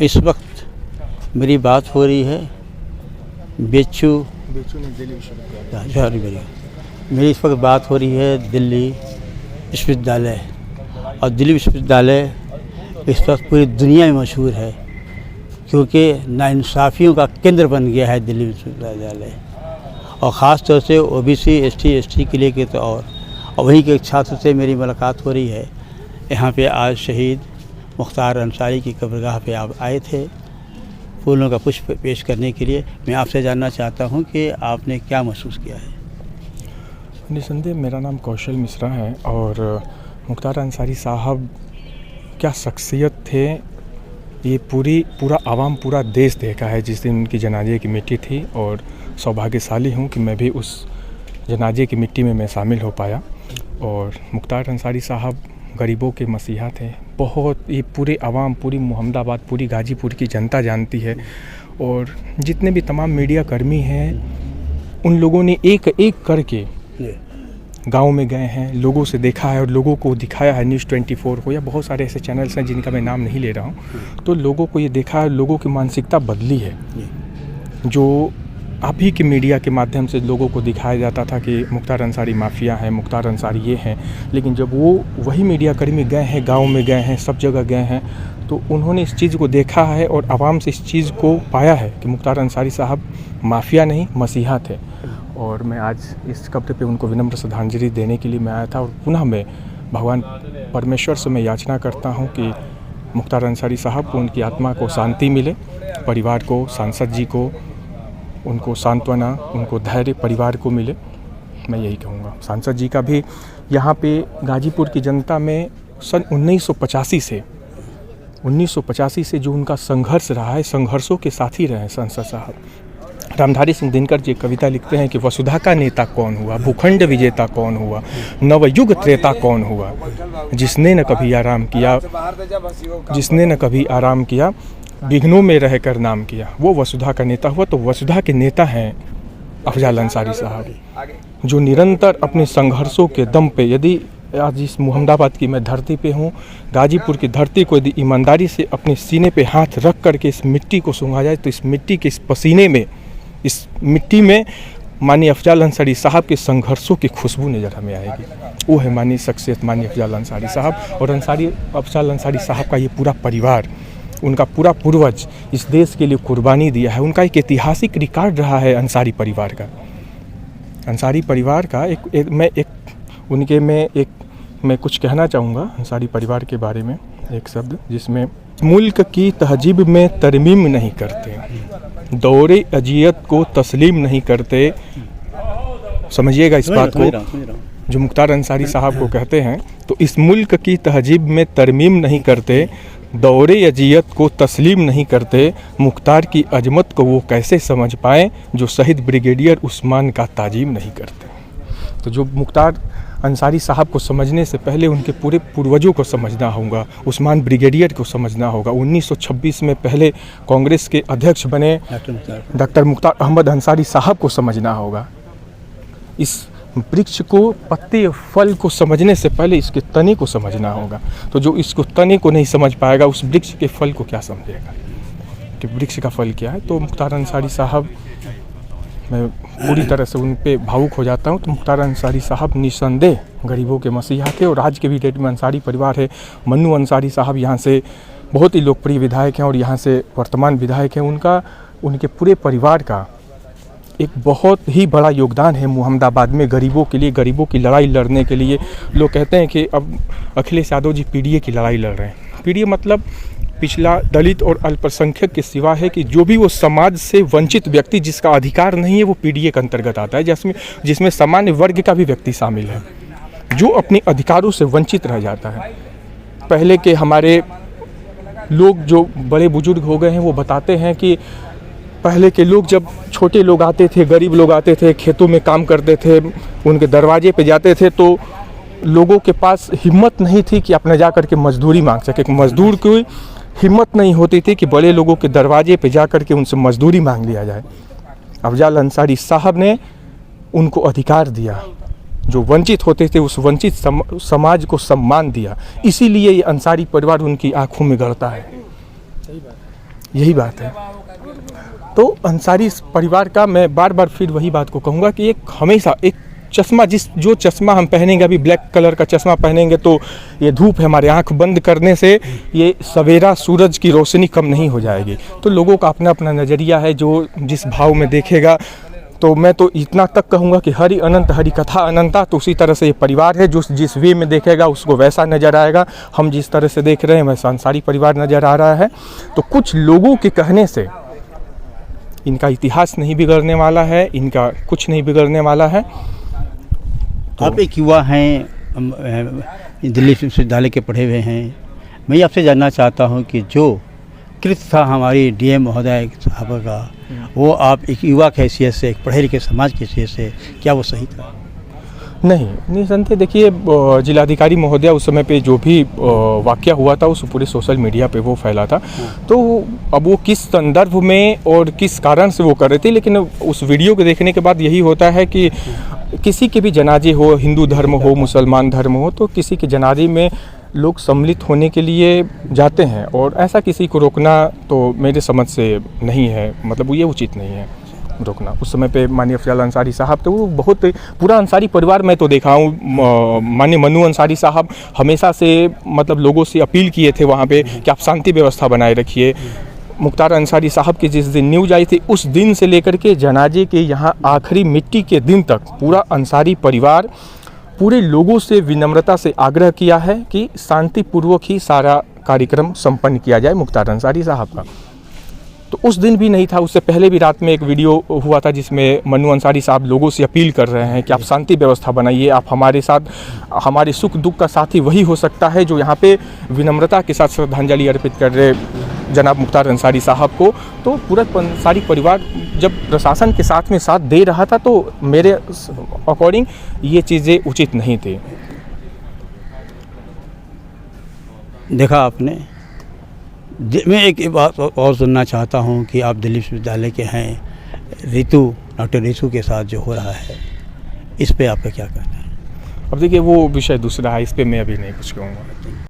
इस वक्त मेरी बात हो रही है बेचू मेरी इस वक्त बात हो रही है दिल्ली विश्वविद्यालय। और दिल्ली विश्वविद्यालय इस वक्त पूरी दुनिया में मशहूर है, क्योंकि नाइंसाफ़ियों का केंद्र बन गया है दिल्ली विश्वविद्यालय। और ख़ास तौर से ओबीसी एसटी के लिए के तो और वहीं के छात्र से मेरी मुलाकात हो रही है। यहाँ पे आज शहीद मुख्तार अंसारी की कब्रगाह पे आप आए थे फूलों का पुष्प पेश करने के लिए। मैं आपसे जानना चाहता हूँ कि आपने क्या महसूस किया है। निसंदेह मेरा नाम कौशल मिश्रा है और मुख्तार अंसारी साहब क्या शख्सियत थे ये पूरा आवाम पूरा देश देखा है जिस दिन उनकी जनाजे की मिट्टी थी। और सौभाग्यशाली हूँ कि मैं भी उस जनाजे की मिट्टी में मैं शामिल हो पाया। और मुख्तार अंसारी साहब गरीबों के मसीहा थे। बहुत ये पूरे आवाम, पूरी मोहम्मदाबाद, पूरी गाजीपुर की जनता जानती है। और जितने भी तमाम मीडिया कर्मी हैं उन लोगों ने एक एक करके गाँव में गए हैं, लोगों से देखा है और लोगों को दिखाया है। न्यूज़ 24 को या बहुत सारे ऐसे चैनल्स हैं जिनका मैं नाम नहीं ले रहा हूँ, तो लोगों को ये देखा है, लोगों की मानसिकता बदली है। जो आप ही के मीडिया के माध्यम से लोगों को दिखाया जाता था कि मुख्तार अंसारी माफिया हैं, मुख्तार अंसारी ये हैं, लेकिन जब वही मीडिया कर्मी गए हैं, गांव में गए हैं, सब जगह गए हैं, तो उन्होंने इस चीज़ को देखा है और आवाम से इस चीज़ को पाया है कि मुख्तार अंसारी साहब माफिया नहीं मसीहा थे। और मैं आज इस कब्र पे उनको विनम्र श्रद्धांजलि देने के लिए मैं आया था। और पुनः मैं भगवान परमेश्वर से मैं याचना करता हूँ कि मुख्तार अंसारी साहब को, उनकी आत्मा को शांति मिले, परिवार को, सांसद जी को उनको सांत्वना, उनको धैर्य परिवार को मिले। मैं यही कहूँगा। सांसद जी का भी यहाँ पे गाजीपुर की जनता में सन 1985 से जो उनका संघर्ष रहा है, संघर्षों के साथ ही रहे हैं सांसद साहब। रामधारी सिंह दिनकर जी कविता लिखते हैं कि वसुधा का नेता कौन हुआ, भूखंड विजेता कौन हुआ, नवयुग त्रेता कौन हुआ, जिसने न कभी आराम किया, विघ्नों में रहकर नाम किया, वो वसुधा का नेता हुआ। तो वसुधा के नेता हैं अफजाल अंसारी साहब, जो निरंतर अपने संघर्षों के दम पे, यदि आज इस मोहम्मदाबाद की मैं धरती पे हूँ, गाजीपुर की धरती को यदि ईमानदारी से अपने सीने पे हाथ रख करके इस मिट्टी को सूंघा जाए, तो इस मिट्टी के, इस पसीने में, इस मिट्टी में माननीय अफजाल अंसारी साहब के संघर्षों की खुशबू नज़र हमें आएगी। वो है माननीय शख्सियत माननीय अफजाल अंसारी साहब। और अफजाल अंसारी साहब का ये पूरा परिवार, उनका पूरा पूर्वज इस देश के लिए कुर्बानी दिया है। उनका एक ऐतिहासिक रिकॉर्ड रहा है अंसारी परिवार का। अंसारी परिवार का मैं कुछ कहना चाहूँगा अंसारी परिवार के बारे में, एक शब्द जिसमें मुल्क की तहजीब में तरमीम नहीं करते, दौरे अजियत को तस्लीम नहीं करते। समझिएगा इस बात को, जो मुख्तार अंसारी साहब को कहते हैं, तो इस मुल्क की तहजीब में तरमीम नहीं करते, दौरे अजियत को तस्लीम नहीं करते, मुख्तार की अजमत को वो कैसे समझ पाएँ जो शहीद ब्रिगेडियर उस्मान का ताजीम नहीं करते। तो जो मुख्तार अंसारी साहब को समझने से पहले उनके पूरे पूर्वजों को समझना होगा, उस्मान ब्रिगेडियर को समझना होगा। 1926 में पहले कांग्रेस के अध्यक्ष बने डॉक्टर मुख्तार अहमद अंसारी साहब को समझना होगा। इस वृक्ष को, पत्ते फल को समझने से पहले इसके तने को समझना होगा। तो जो इसको तने को नहीं समझ पाएगा, उस वृक्ष के फल को क्या समझेगा कि वृक्ष का फल क्या है। तो मुख्तार अंसारी साहब, मैं पूरी तरह से उन पे भावुक हो जाता हूँ। तो मुख्तार अंसारी साहब निसंदेह गरीबों के मसीहा थे। और आज के भी डेट में अंसारी परिवार है। मन्नू अंसारी साहब यहाँ से बहुत ही लोकप्रिय विधायक हैं और यहाँ से वर्तमान विधायक हैं। उनके पूरे परिवार का एक बहुत ही बड़ा योगदान है मोहम्मदाबाद में गरीबों के लिए, गरीबों की लड़ाई लड़ने के लिए। लोग कहते हैं कि अब अखिलेश यादव जी पीडीए की लड़ाई लड़ रहे हैं। पीडीए मतलब पिछला, दलित और अल्पसंख्यक के सिवा है कि जो भी वो समाज से वंचित व्यक्ति जिसका अधिकार नहीं है, वो पीडीए के अंतर्गत आता है, जिसमें सामान्य वर्ग का भी व्यक्ति शामिल है जो अपने अधिकारों से वंचित रह जाता है। पहले के हमारे लोग जो बड़े बुजुर्ग हो गए हैं वो बताते हैं कि पहले के लोग, जब छोटे लोग आते थे, गरीब लोग आते थे, खेतों में काम करते थे, उनके दरवाजे पे जाते थे, तो लोगों के पास हिम्मत नहीं थी कि अपना जा कर के मजदूरी मांग सके। मजदूर की हिम्मत नहीं होती थी कि बड़े लोगों के दरवाजे पे जा कर के उनसे मजदूरी मांग लिया जाए। अफजाल अंसारी साहब ने उनको अधिकार दिया, जो वंचित होते थे उस वंचित समाज को सम्मान दिया। इसीलिए ये अंसारी परिवार उनकी आंखों में गड़ता है। सही बात। यही बात है। तो अंसारी परिवार का मैं बार बार फिर वही बात को कहूँगा कि एक हमेशा एक चश्मा जो चश्मा हम पहनेंगे, अभी ब्लैक कलर का चश्मा पहनेंगे तो ये धूप है, हमारे आंख बंद करने से ये सवेरा सूरज की रोशनी कम नहीं हो जाएगी। तो लोगों का अपना अपना नज़रिया है, जो जिस भाव में देखेगा। तो मैं तो इतना तक कहूँगा कि हरि अनंत हरि कथा अनंता, तो उसी तरह से ये परिवार है, जो जिस वे में देखेगा उसको वैसा नज़र आएगा। हम जिस तरह से देख रहे हैं वैसा अंसारी परिवार नज़र आ रहा है। तो कुछ लोगों के कहने से इनका इतिहास नहीं बिगड़ने वाला है, इनका कुछ नहीं बिगड़ने वाला है। तो आप एक युवा हैं, दिल्ली विश्वविद्यालय के पढ़े हुए हैं। मैं आपसे जानना चाहता हूं कि जो कृत्य था हमारी डीएम महोदय साहब का, वो आप एक युवा की हैसियत से, एक पढ़े लिखे समाज की हैसियत से, क्या वो सही था? नहीं निसंदेह देखिए, जिलाधिकारी महोदय उस समय पे जो भी वाक़या हुआ था उस पूरे सोशल मीडिया पे वो फैला था। तो अब वो किस संदर्भ में और किस कारण से वो कर रहे थे, लेकिन उस वीडियो को देखने के बाद यही होता है कि किसी के भी जनाजे हो, हिंदू धर्म हो, मुसलमान धर्म हो, तो किसी के जनाजे में लोग सम्मिलित होने के लिए जाते हैं, और ऐसा किसी को रोकना तो मेरे समझ से नहीं है, मतलब ये उचित नहीं है रोकना। उस समय पे माननीय अफजल अंसारी साहब, तो वो बहुत पूरा अंसारी परिवार मैं तो देखा हूँ। माननीय मनु अंसारी साहब हमेशा से मतलब लोगों से अपील किए थे वहाँ पे कि आप शांति व्यवस्था बनाए रखिए। मुख्तार अंसारी साहब की जिस दिन न्यूज़ आई थी उस दिन से लेकर के जनाजे के यहाँ आखिरी मिट्टी के दिन तक पूरा अंसारी परिवार पूरे लोगों से विनम्रता से आग्रह किया है कि शांतिपूर्वक ही सारा कार्यक्रम संपन्न किया जाए मुख्तार अंसारी साहब का। तो उस दिन भी नहीं था, उससे पहले भी रात में एक वीडियो हुआ था जिसमें मनु अंसारी साहब लोगों से अपील कर रहे हैं कि आप शांति व्यवस्था बनाइए, आप हमारे साथ, हमारे सुख दुख का साथी वही हो सकता है जो यहाँ पे विनम्रता के साथ श्रद्धांजलि अर्पित कर रहे जनाब मुख्तार अंसारी साहब को। तो पूरा अंसारी परिवार जब प्रशासन के साथ में साथ दे रहा था तो मेरे अकॉर्डिंग ये चीज़ें उचित नहीं थी। देखा आपने। मैं एक बात और सुनना चाहता हूं कि आप दिल्ली विश्वविद्यालय के हैं, डॉक्टर रितु के साथ जो हो रहा है, इस पे आपका क्या कहना है? अब देखिए वो विषय दूसरा है, इस पे मैं अभी नहीं कुछ कहूँगा।